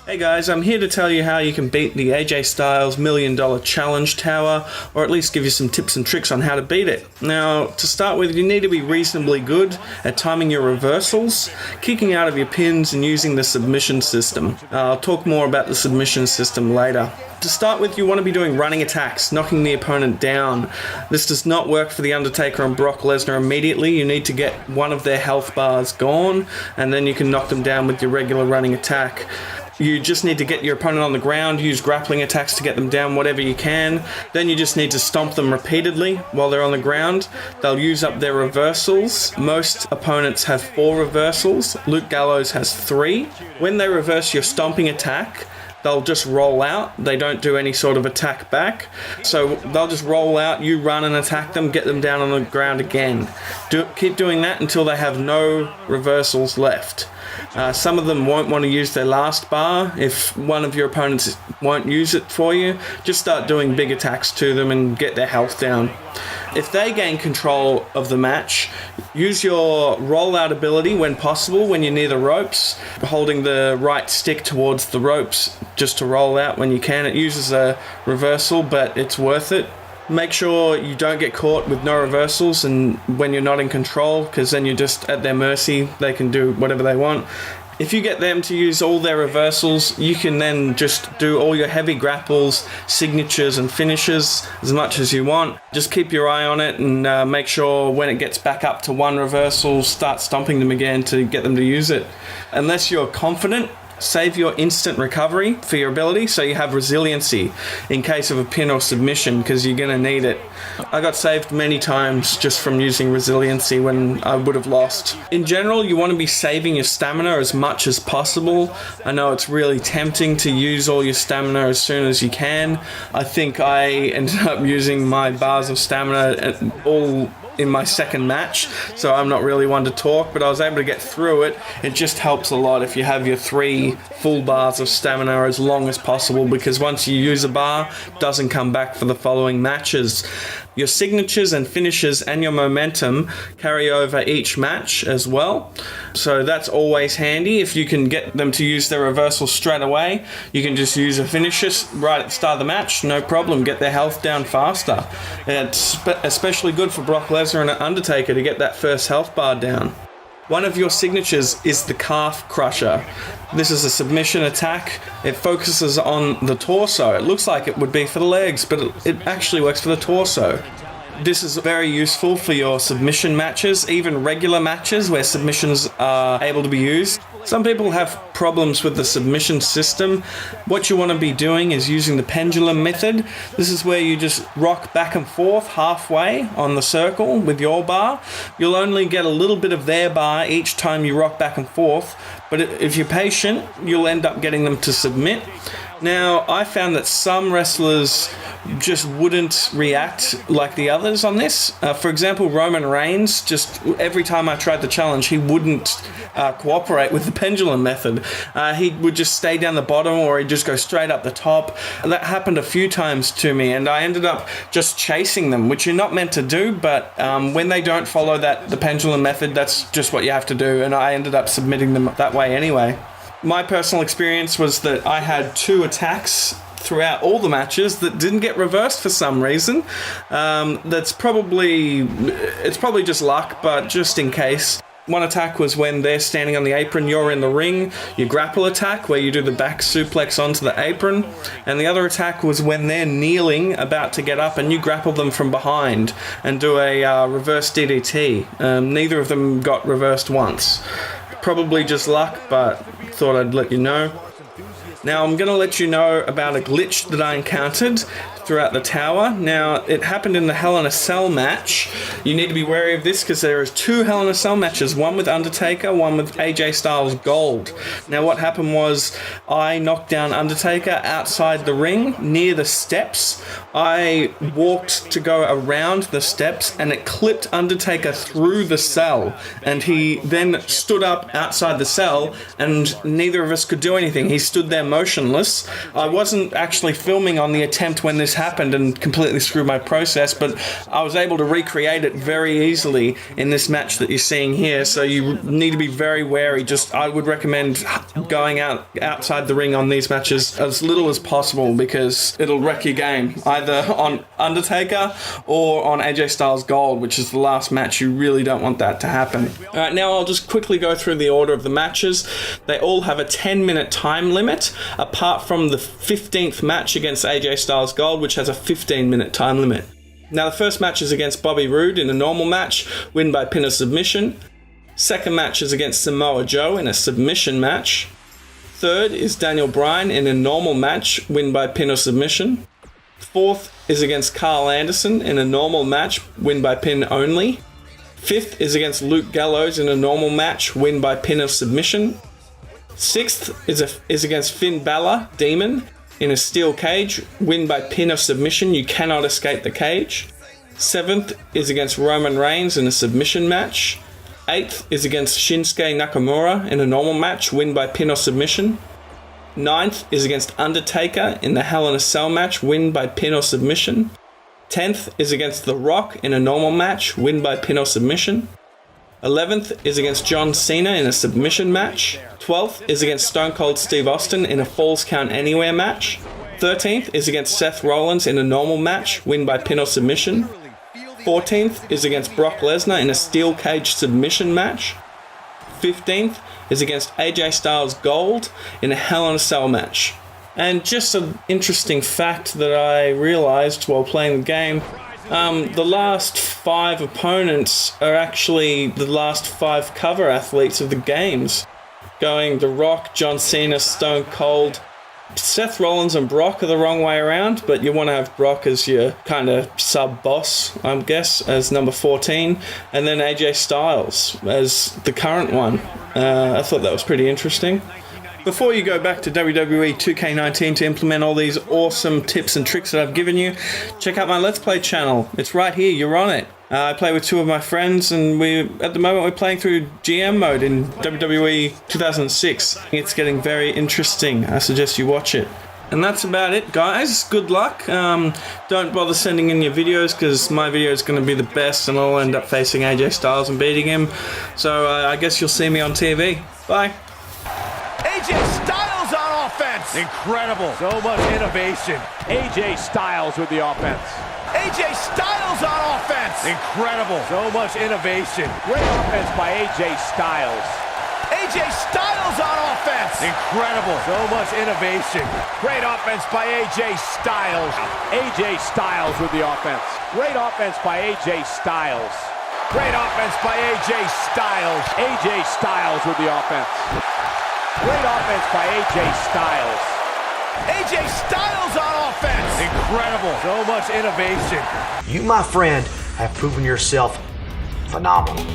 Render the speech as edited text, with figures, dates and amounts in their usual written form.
Hey guys, I'm here to tell you how you can beat the AJ Styles $1 Million Challenge Tower, or at least give you some tips and tricks on how to beat it. Now, to start with, you need to be reasonably good at timing your reversals, kicking out of your pins, and using the submission system. I'll talk more about the submission system later. To start with, you want to be doing running attacks, knocking the opponent down. This does not work for The Undertaker and Brock Lesnar immediately. You need to get one of their health bars gone, and then you can knock them down with your regular running attack. You just need to get your opponent on the ground, use grappling attacks to get them down whatever you can. Then you just need to stomp them repeatedly while they're on the ground. They'll use up their reversals. Most opponents have 4 reversals. Luke Gallows has 3. When they reverse your stomping attack, they'll just roll out. They don't do any sort of attack back. So they'll just roll out, you run and attack them, get them down on the ground again. Keep doing that until they have no reversals left. Some of them won't want to use their last bar. If one of your opponents won't use it for you, just start doing big attacks to them and get their health down. If they gain control of the match, use your rollout ability when possible, when you're near the ropes, holding the right stick towards the ropes just to roll out when you can. It uses a reversal, but it's worth it. Make sure you don't get caught with no reversals and when you're not in control, because then you're just at their mercy. They can do whatever they want. If you get them to use all their reversals, you can then just do all your heavy grapples, signatures and finishes as much as you want. Just keep your eye on it and make sure when it gets back up to 1 reversal, start stomping them again to get them to use it. Unless you're confident, save your instant recovery for your ability so you have resiliency in case of a pin or submission, because you're going to need it. I got saved many times just from using resiliency when I would have lost. In general, you want to be saving your stamina as much as possible. I know it's really tempting to use all your stamina as soon as you can. I think I ended up using my bars of stamina all in my second match, so I'm not really one to talk, but I was able to get through it. It just helps a lot if you have your 3 full bars of stamina as long as possible, because once you use a bar, it doesn't come back for the following matches. Your signatures and finishes and your momentum carry over each match as well, so that's always handy. If you can get them to use their reversal straight away, you can just use a finisher right at the start of the match, no problem, get their health down faster. It's especially good for Brock Lesnar and Undertaker to get that first health bar down. One of your signatures is the calf crusher. This is a submission attack. It focuses on the torso. It looks like it would be for the legs, but it actually works for the torso. This is very useful for your submission matches, even regular matches where submissions are able to be used. Some people have problems with the submission system. What you want to be doing is using the pendulum method. This is where you just rock back and forth halfway on the circle with your bar. You'll only get a little bit of their bar each time you rock back and forth, but if you're patient, you'll end up getting them to submit. Now, I found that some wrestlers just wouldn't react like the others on this. For example, Roman Reigns, just every time I tried the challenge, he wouldn't cooperate with the pendulum method. He would just stay down the bottom, or he'd just go straight up the top. That happened a few times to me, and I ended up just chasing them, which you're not meant to do, but when they don't follow the pendulum method, that's just what you have to do, and I ended up submitting them that way anyway. My personal experience was that I had 2 attacks throughout all the matches that didn't get reversed for some reason. It's probably just luck, but just in case. One attack was when they're standing on the apron, you're in the ring, your grapple attack, where you do the back suplex onto the apron. And the other attack was when they're kneeling, about to get up, and you grapple them from behind and do a reverse DDT. Neither of them got reversed once. Probably just luck, but thought I'd let you know. Now I'm going to let you know about a glitch that I encountered throughout the tower. Now, it happened in the Hell in a Cell match. You need to be wary of this because there is 2 Hell in a Cell matches, one with Undertaker, one with AJ Styles Gold. Now, what happened was I knocked down Undertaker outside the ring near the steps. I walked to go around the steps and it clipped Undertaker through the cell, and he then stood up outside the cell and neither of us could do anything. He stood there motionless. I wasn't actually filming on the attempt when this this happened and completely screwed my process, but I was able to recreate it very easily in this match that you're seeing here. So you need to be very wary. I would recommend going outside the ring on these matches as little as possible, because it'll wreck your game, either on Undertaker or on AJ Styles Gold, which is the last match. You really don't want that to happen. Alright, now I'll just quickly go through the order of the matches. They all have a 10-minute time limit, apart from the 15th match against AJ Styles Gold, which has a 15-minute time limit. Now the first match is against Bobby Roode in a normal match, win by pin or submission. Second match is against Samoa Joe in a submission match. Third is Daniel Bryan in a normal match, win by pin or submission. Fourth is against Carl Anderson in a normal match, win by pin only. Fifth is against Luke Gallows in a normal match, win by pin or submission. Sixth is against Finn Balor, Demon, in a steel cage, win by pin or submission. You cannot escape the cage. Seventh is against Roman Reigns in a submission match. Eighth is against Shinsuke Nakamura in a normal match, win by pin or submission. Ninth is against Undertaker in the Hell in a Cell match, win by pin or submission. 10th is against The Rock in a normal match, win by pin or submission. 11th is against John Cena in a submission match. 12th is against Stone Cold Steve Austin in a Falls Count Anywhere match. 13th is against Seth Rollins in a normal match, win by pin or submission. 14th is against Brock Lesnar in a steel cage submission match. 15th is against AJ Styles Gold in a Hell in a Cell match. And just an interesting fact that I realized while playing the game, the last 5 opponents are actually the last 5 cover athletes of the games. Going The Rock, John Cena, Stone Cold. Seth Rollins and Brock are the wrong way around, but you want to have Brock as your kind of sub-boss, I guess, as number 14, and then AJ Styles as the current one. I thought that was pretty interesting. Before you go back to WWE 2K19 to implement all these awesome tips and tricks that I've given you, check out my Let's Play channel. It's right here, you're on it. I play with 2 of my friends, and at the moment we're playing through GM mode in WWE 2006. It's getting very interesting. I suggest you watch it. And that's about it, guys. Good luck. Don't bother sending in your videos, because my video is going to be the best and I'll end up facing AJ Styles and beating him. So I guess you'll see me on TV. Bye. AJ Styles on offense. Incredible. So much innovation. AJ Styles with the offense. AJ Styles on offense. Incredible. So much innovation. Great offense by AJ Styles. AJ Styles on offense. Incredible. So much innovation. Great offense by AJ Styles. AJ Styles with the offense. Great offense by AJ Styles. Great offense by AJ Styles. AJ Styles with the offense. Great offense by AJ Styles. AJ Styles on offense. Incredible. So much innovation. You, my friend, have proven yourself phenomenal.